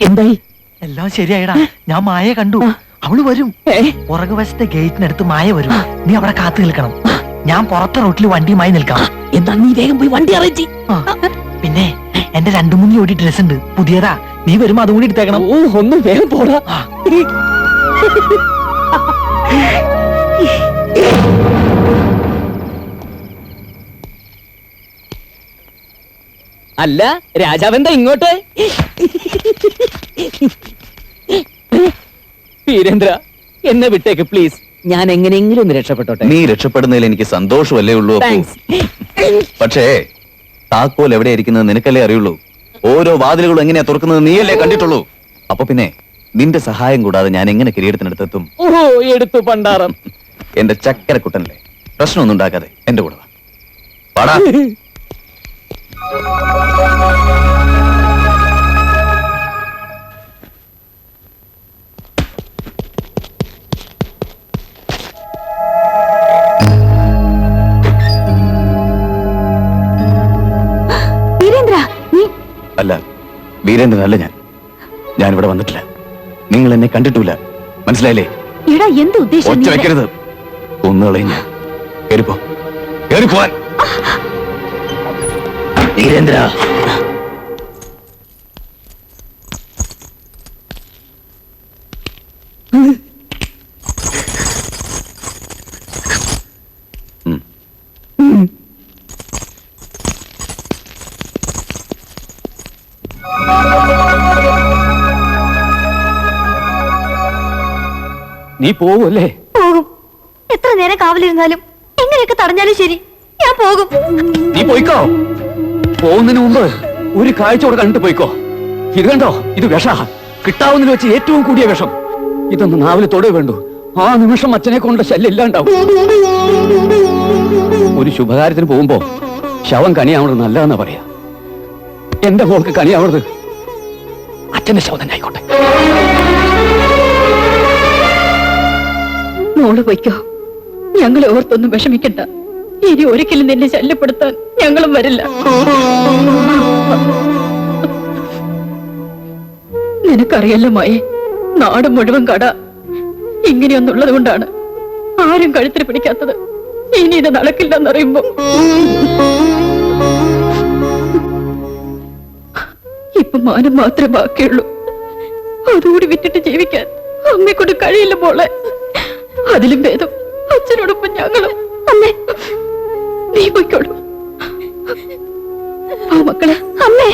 എന്തായി? എല്ലാം ശരിയായിടാ. ഞാൻ മായ കണ്ടു. അവള് വരും. പുറകുവശത്തെ ഗേറ്റിനടുത്ത് മായ വരും. നീ അവിടെ കാത്തു നിൽക്കണം. ഞാൻ പുറത്തെ റോട്ടിൽ വണ്ടിയുമായി നിൽക്കാം. എന്താ നീ വേഗം പോയി വണ്ടി അറിയിച്ചി. പിന്നെ എന്റെ 2-3 ജോഡി ഡ്രസ് ഉണ്ട്, പുതിയതാ. നീ വരുമ്പോ അതും കൂടി എടുത്തേക്കണം. ഓ, ഒന്നും വേഗം പോടാ. അല്ല, രാജാവെന്താ ഇങ്ങോട്ട്? വീരേന്ദ്ര, എന്നെ വിട്ടേക്ക് പ്ലീസ്. ഞാൻ എങ്ങനെയെങ്കിലും ഒന്ന് രക്ഷപ്പെട്ടോട്ടെ. നീ രക്ഷപ്പെടുന്നതിൽ എനിക്ക് സന്തോഷമല്ലേ ഉള്ളൂ. പക്ഷേ താക്കോൽ എവിടെ ഇരിക്കുന്നത് നിനക്കല്ലേ അറിയുള്ളൂ. ഓരോ വാതിലുകളും എങ്ങനെയാ തുറക്കുന്നത് നീയല്ലേ കണ്ടിട്ടുള്ളൂ. അപ്പൊ പിന്നെ നിന്റെ സഹായം കൂടാതെ ഞാൻ എങ്ങനെ കിരീടത്തിനടുത്തെത്തും? ഓ, എടുത്തു പണ്ടാറം. എന്റെ ചക്കരക്കുട്ടനല്ലേ, പ്രശ്നമൊന്നും ഉണ്ടാക്കാതെ എന്റെ കൂടെ വാടാ. അല്ല, വീരേന്ദ്രനല്ല ഞാൻ. ഞാനിവിടെ വന്നിട്ടില്ല. നിങ്ങൾ എന്നെ കണ്ടിട്ടില്ല, മനസ്സിലായില്ലേ? ഒച്ച വെക്കരുത്. ഒന്നുകളയും ഞാൻ. കേറിപ്പോ, കേറിപ്പോവാൻ. വീരേന്ദ്ര, നീ പോവല്ലേ? പോകും. എത്ര നേരം കാവലിരുന്നാലും എങ്ങനെയൊക്കെ തടഞ്ഞാലും ശരി, ഞാൻ പോകും. നീ പോയിക്കോ. പോകുന്നതിന് മുമ്പ് ഒരു കാഴ്ചയോടെ കണ്ടിട്ട് പോയിക്കോ. ഇത് കണ്ടോ, ഇത് വിഷ. കിട്ടാവുന്നതിൽ വെച്ച് ഏറ്റവും കൂടിയ വിഷം. ഇതൊന്ന് നാവിൽ തൊടേ വേണ്ടു. ആ നിമിഷം അച്ഛനെ കൊണ്ട് ശല്യം ഇല്ലാണ്ടാവും. ഒരു ശുഭകാര്യത്തിന് പോകുമ്പോ ശവം കനിയാവണത് നല്ലതെന്നാ പറയാ. എന്റെ മോൾക്ക് കനിയാവണത് അച്ഛന്റെ ശവം തന്നെ ആയിക്കോട്ടെ. മോള് പൊയ്ക്കോ. ഞങ്ങളെ ഓർത്തൊന്നും വിഷമിക്കണ്ട. ഇനി ഒരിക്കലും നിന്നെ ശല്യപ്പെടുത്താൻ ഞങ്ങളും വരില്ല. നിനക്കറിയല്ലോ മായേ, നാട് മുഴുവൻ കട. ഇങ്ങനെയൊന്നുള്ളത് കൊണ്ടാണ് ആരും കഴുത്തിൽ പിടിക്കാത്തത്. ഇനി ഇത് നടക്കില്ലെന്നറിയുമ്പോ ഇപ്പൊ മാനം മാത്രമേ ബാക്കിയുള്ളൂ. അതുകൂടി വിറ്റിട്ട് ജീവിക്കാൻ അമ്മയെക്കൊണ്ട് കഴിയില്ല മോളെ. അതിലും ഭേദം അച്ഛനോടൊപ്പം ഞങ്ങളും. അമ്മേ, നീ പോയിക്കോളൂ. ആ മക്കളെ. അമ്മേ,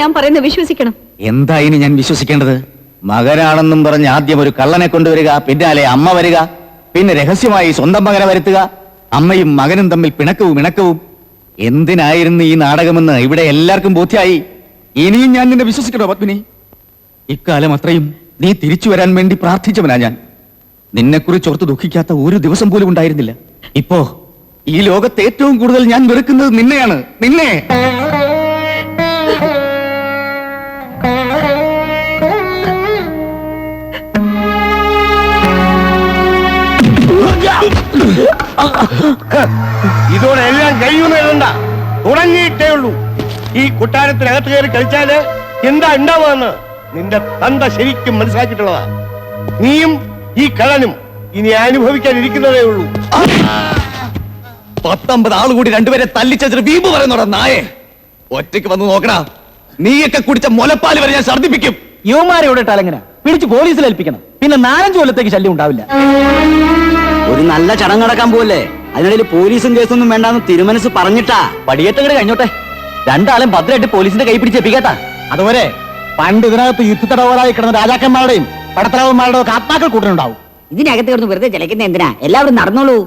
ഞാൻ പറയുന്നത് വിശ്വസിക്കണം. എന്താ ഇനി ഞാൻ വിശ്വസിക്കേണ്ടത്? മകനാണെന്നും പറഞ്ഞ് ആദ്യം ഒരു കള്ളനെ കൊണ്ടുവരിക, പിന്നാലെ അമ്മ വരിക, പിന്നെ രഹസ്യമായി സ്വന്തം മകനെ വരുത്തുക. അമ്മയും മകനും തമ്മിൽ പിണക്കവും. എന്തിനായിരുന്നു ഈ നാടകമെന്ന് ഇവിടെ എല്ലാവർക്കും ബോധ്യായി. ഇനിയും ഞാൻ നിന്നെ വിശ്വസിക്കണോ പത്മിനി? ഇക്കാലം അത്രയും നീ തിരിച്ചു വരാൻ വേണ്ടി പ്രാർത്ഥിച്ചവനാ ഞാൻ. നിന്നെക്കുറിച്ച് ഓർത്ത് ദുഃഖിക്കാത്ത ഒരു ദിവസം പോലും ഉണ്ടായിരുന്നില്ല. ഇപ്പോ ഈ ലോകത്ത് ഏറ്റവും കൂടുതൽ ഞാൻ വെറുക്കുന്നത് നിന്നെയാണ്. നിന്നെ. ഇതോടെ എല്ലാം കഴിയുമെന്ന് എഴുതണ്ട, തുടങ്ങിയിട്ടേ ഉള്ളൂ. ഈ കൊട്ടാരത്തിനകത്ത് കയറി കളിച്ചാല് എന്താ ഉണ്ടാവുകയെന്ന് നിന്റെ തന്ത ശരിക്കും മനസ്സിലാക്കിയിട്ടുള്ളതാ. നീയും ഈ കള്ളനും ഇനി അനുഭവിക്കാനിരിക്കുന്നതേ ഉള്ളൂ. 19 ആൾ കൂടി രണ്ടുപേരെ തല്ലിച്ചു വീമ്പ് പറയുന്നോടാ നായെ. ഒറ്റയ്ക്ക് വന്ന് നോക്കണ. നീയൊക്കെ കുടിച്ച മുലപ്പാല് വരെ ഞാൻ ഛർദ്ദിപ്പിക്കും. യുവമാരെ ഇവിടെ ഇട്ടാലെങ്ങനെ? പിടിച്ച് പോലീസിൽ ഏൽപ്പിക്കണം. പിന്നെ 4-5 കൊല്ലത്തേക്ക് ശല്യം ഉണ്ടാവില്ല. ഒരു നല്ല ചടങ്ങ് നടക്കാൻ പോവല്ലേ, അതിനിടയിൽ പോലീസും കേസൊന്നും വേണ്ടാന്ന് തിരുമനസ് പറഞ്ഞിട്ടാ. പടിയേറ്റങ്ങട് കഴിഞ്ഞോട്ടെ. രണ്ടാളും ഭദ്രമായിട്ട് പോലീസിന്റെ കൈ പിടിച്ചേപ്പിക്കാത്ത. അതുപോലെ പണ്ട് ഇതിനകത്ത് യുദ്ധത്തടവരായി കിടന്ന രാജാക്കന്മാരുടെയും പടത്തലവന്മാരുടെയും ഒക്കെ ആത്മാക്കൾ കൂട്ടുന്നുണ്ടാവും. ഇതിനകത്ത് കിടന്ന് വെറുതെ ചിലക്കുന്ന എന്തിനാ? എല്ലാവരും നടന്നോളൂ.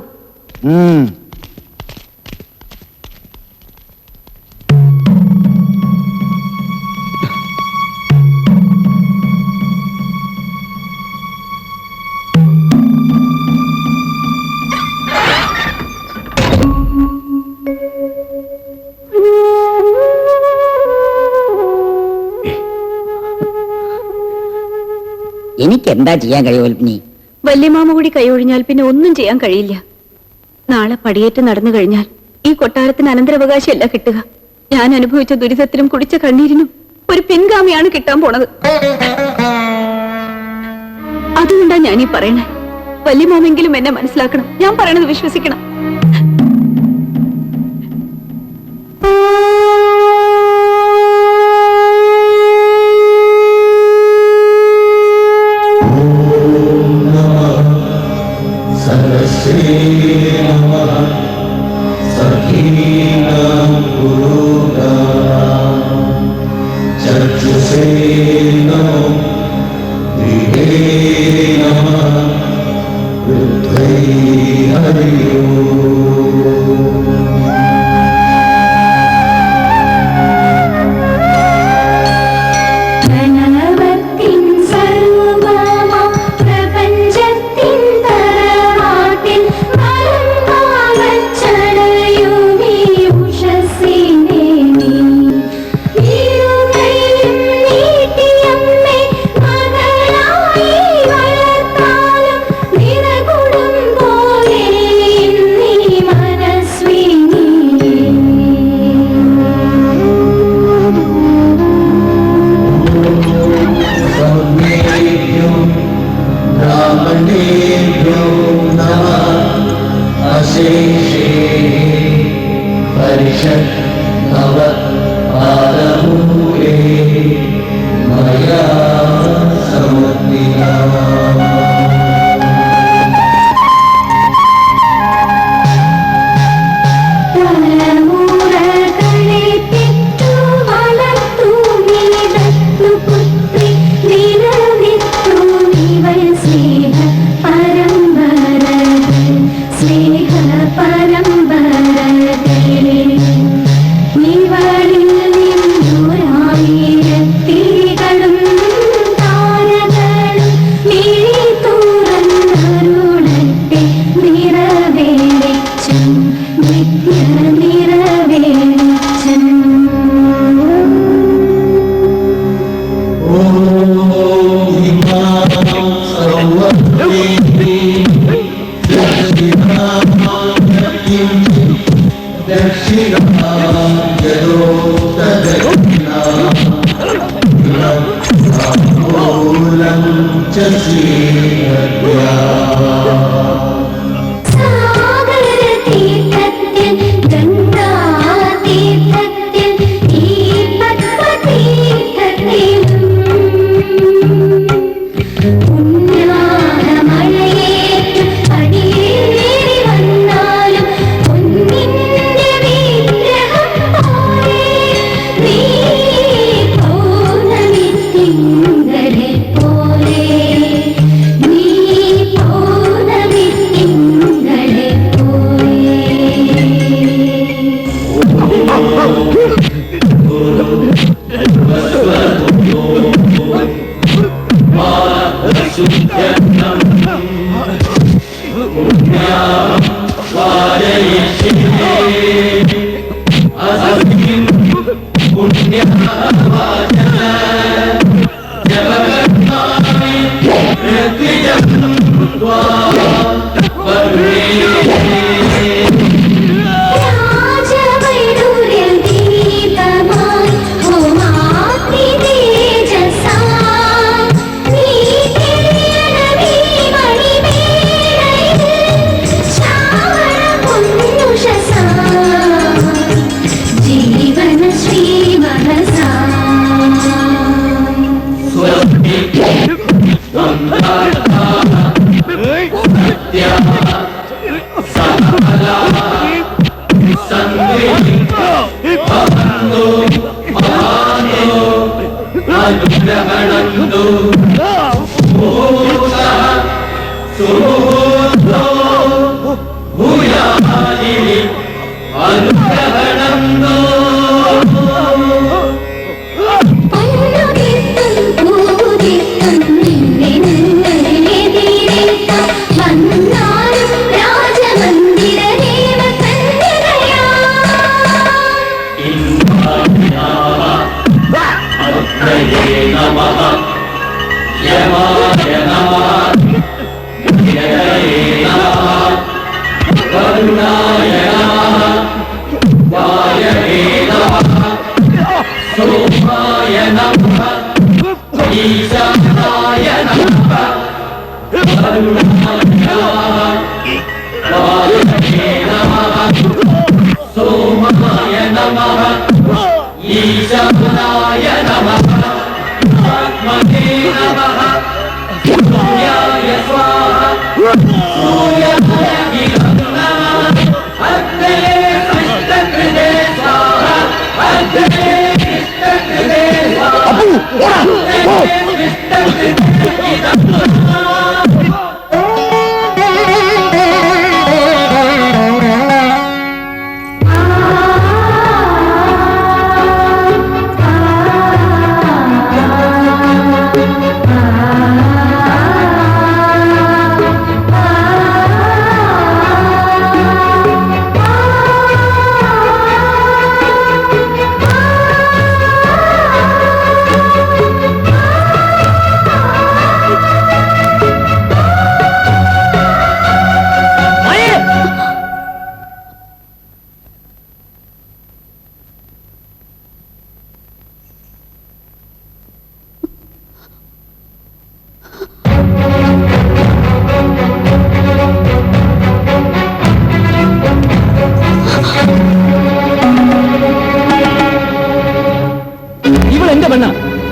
എനിക്ക് എന്താ ചെയ്യാൻ കഴിയുമൽപ്പിനി? വല്യമാമ കൂടി കൈയൊഴിഞ്ഞാൽ പിന്നെ ഒന്നും ചെയ്യാൻ കഴിയില്ല. നാളെ പടിയേറ്റ് നടന്നു കഴിഞ്ഞാൽ ഈ കൊട്ടാരത്തിന് അനന്തരാവകാശമല്ല കിട്ടുക. ഞാൻ അനുഭവിച്ച ദുരിതത്തിനും കുടിച്ച കണ്ണീരിനും ഒരു പിൻഗാമിയാണ് കിട്ടാൻ പോണത്. അതുകൊണ്ടാ ഞാനീ പറയണേ. വല്യമാമെങ്കിലും എന്നെ മനസ്സിലാക്കണം. ഞാൻ പറയണത് വിശ്വസിക്കണം. Sandeep,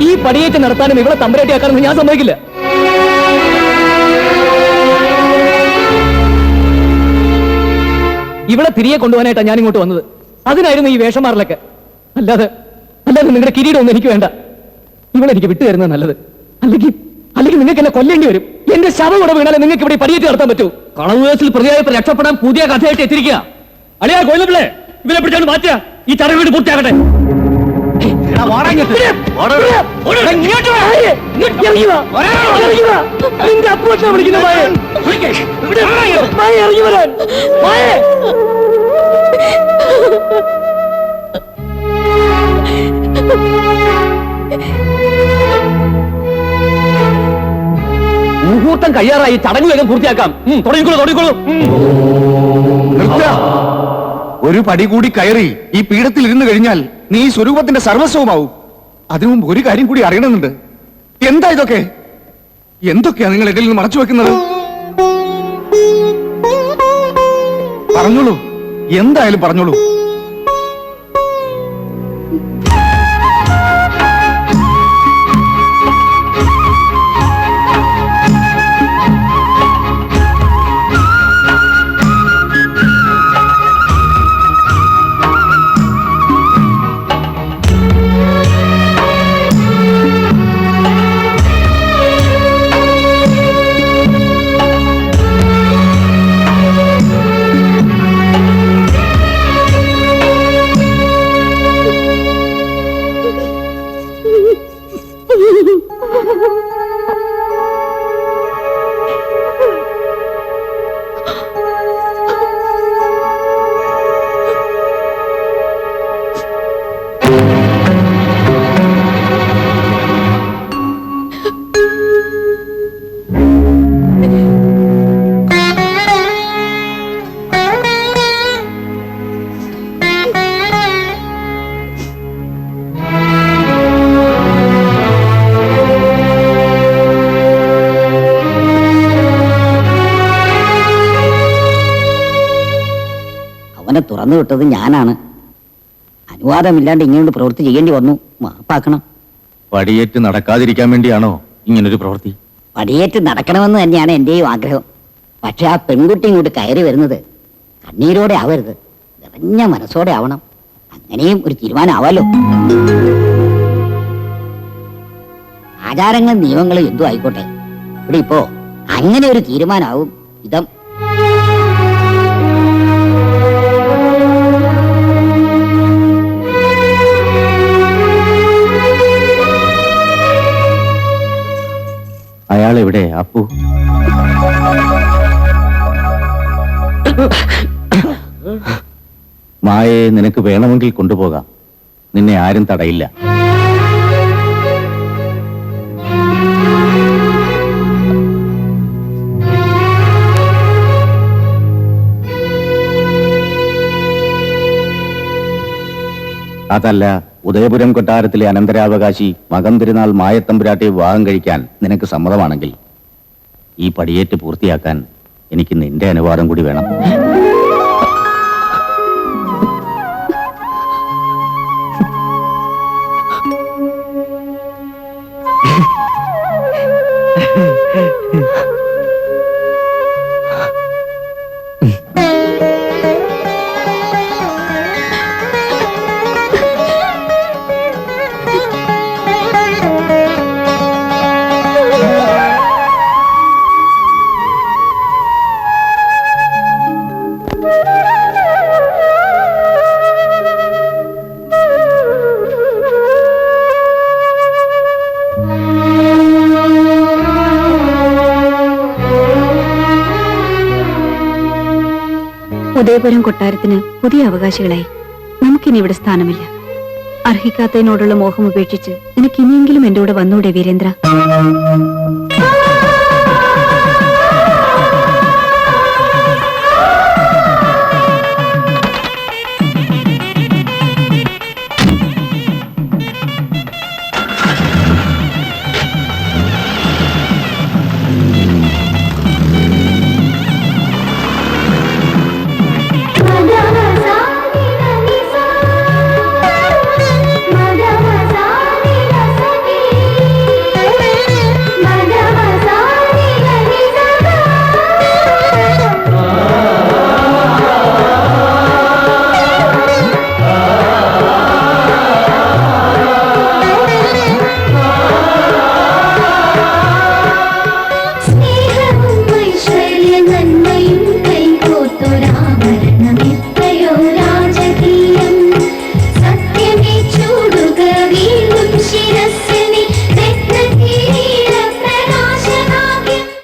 ഈ പടിയേറ്റ് നടത്താനും ഇവിടെ തമ്പരേറ്റിയാക്കാനൊന്നും ഞാൻ സമ്മതിക്കില്ല. ഇവിടെ തിരികെ കൊണ്ടുപോകാനായിട്ടാണ് ഞാൻ ഇങ്ങോട്ട് വന്നത്. അതിനായിരുന്നു ഈ വേഷമാറിലൊക്കെ. അല്ലാതെ നിങ്ങളുടെ കിരീടമൊന്നും എനിക്ക് വേണ്ട. ഇവളെനിക്ക് വിട്ടു തരുന്നത് നല്ലത്. അല്ലെങ്കിൽ നിങ്ങൾക്ക് എന്നെ കൊല്ലേണ്ടി വരും. എന്റെ ശവം കൂടെ വീണാലേ നിങ്ങൾക്ക് ഇവിടെ പടിയേറ്റ് നടത്താൻ പറ്റൂ. കളവ് കേസിൽ പ്രതിയായപ്പോൾ രക്ഷപ്പെടാൻ പുതിയ കഥയായിട്ട് എത്തിരിക്കുക. അളിയാ കൊല്ലപ്പിള്ളേ, ഇവരെ പിടിച്ചാണ് മാറ്റുക. ഈ ചടങ്ങ് വീട് പൂർത്തിയാകട്ടെ. നിന്റെ അപ്പൂച്ച വിളിക്കുന്ന ഇറങ്ങി വരാൻ. മുഹൂർത്തം കഴിയാറായി. ചടങ്ങ് വേഗം പൂർത്തിയാക്കാം. തുടങ്ങിക്കോളൂ. ഒരു പടി കൂടി കയറി ഈ പീഠത്തിൽ ഇരുന്ന് കഴിഞ്ഞാൽ നീ സ്വരൂപത്തിന്റെ സർവസ്വമാവും. അതിനു മുമ്പ് ഒരു കാര്യം കൂടി അറിയണമെന്നുണ്ട്. എന്താ ഇതൊക്കെ? എന്തൊക്കെയാ നിങ്ങൾ ഇതിൽ നിന്ന് മറച്ചു വെക്കുന്നത്? പറഞ്ഞോളൂ, എന്തായാലും പറഞ്ഞോളൂ. തുറന്നു വിട്ടത് ഞാനാണ്. അനുവാദമില്ലാണ്ട് ഇങ്ങനൊരു പ്രവൃത്തി ചെയ്യേണ്ടി വന്നു. മാപ്പാക്കണം. പടിയേറ്റ് നടക്കാതിരിക്കാൻ വേണ്ടിയാണോ ഇങ്ങനൊരു പ്രവൃത്തി? പടിയേറ്റ് നടക്കണമെന്ന് തന്നെയാണ് എന്റെയും ആഗ്രഹം. പക്ഷെ ആ പെൺകുട്ടി ഇങ്ങോട്ട് കയറി വരുന്നത് കണ്ണീരോടെ ആവരുത്, നിറഞ്ഞ മനസ്സോടെ ആവണം. അങ്ങനെയും ഒരു തീരുമാനമാവാലോ. ആചാരങ്ങളും നിയമങ്ങളും എന്തും ആയിക്കോട്ടെ, ഇവിടെ ഇപ്പോ അങ്ങനെ ഒരു തീരുമാനമാവും ഇതം. അയാളെവിടെ അപ്പു? മായയെ നിനക്ക് വേണമെങ്കിൽ കൊണ്ടുപോകാം. നിന്നെ ആരും തടയില്ല. അതല്ല, ഉദയപുരം കൊട്ടാരത്തിലെ അനന്തരാവകാശി മകം തിരുനാൾ മായത്തമ്പുരാട്ടെ വിവാഹം കഴിക്കാൻ നിനക്ക് സമ്മതമാണെങ്കിൽ ഈ പടിയേറ്റ് പൂർത്തിയാക്കാൻ എനിക്ക് നിന്റെ അനുവാദം കൂടി വേണം. ഉദയപുരം കൊട്ടാരത്തിന് പുതിയ അവകാശികളായി. നമുക്കിനി ഇവിടെ സ്ഥാനമില്ല. അർഹിക്കാത്തതിനോടുള്ള മോഹം ഉപേക്ഷിച്ച് നിനക്ക് ഇനിയെങ്കിലും എന്റെ കൂടെ വന്നൂടെ വീരേന്ദ്ര?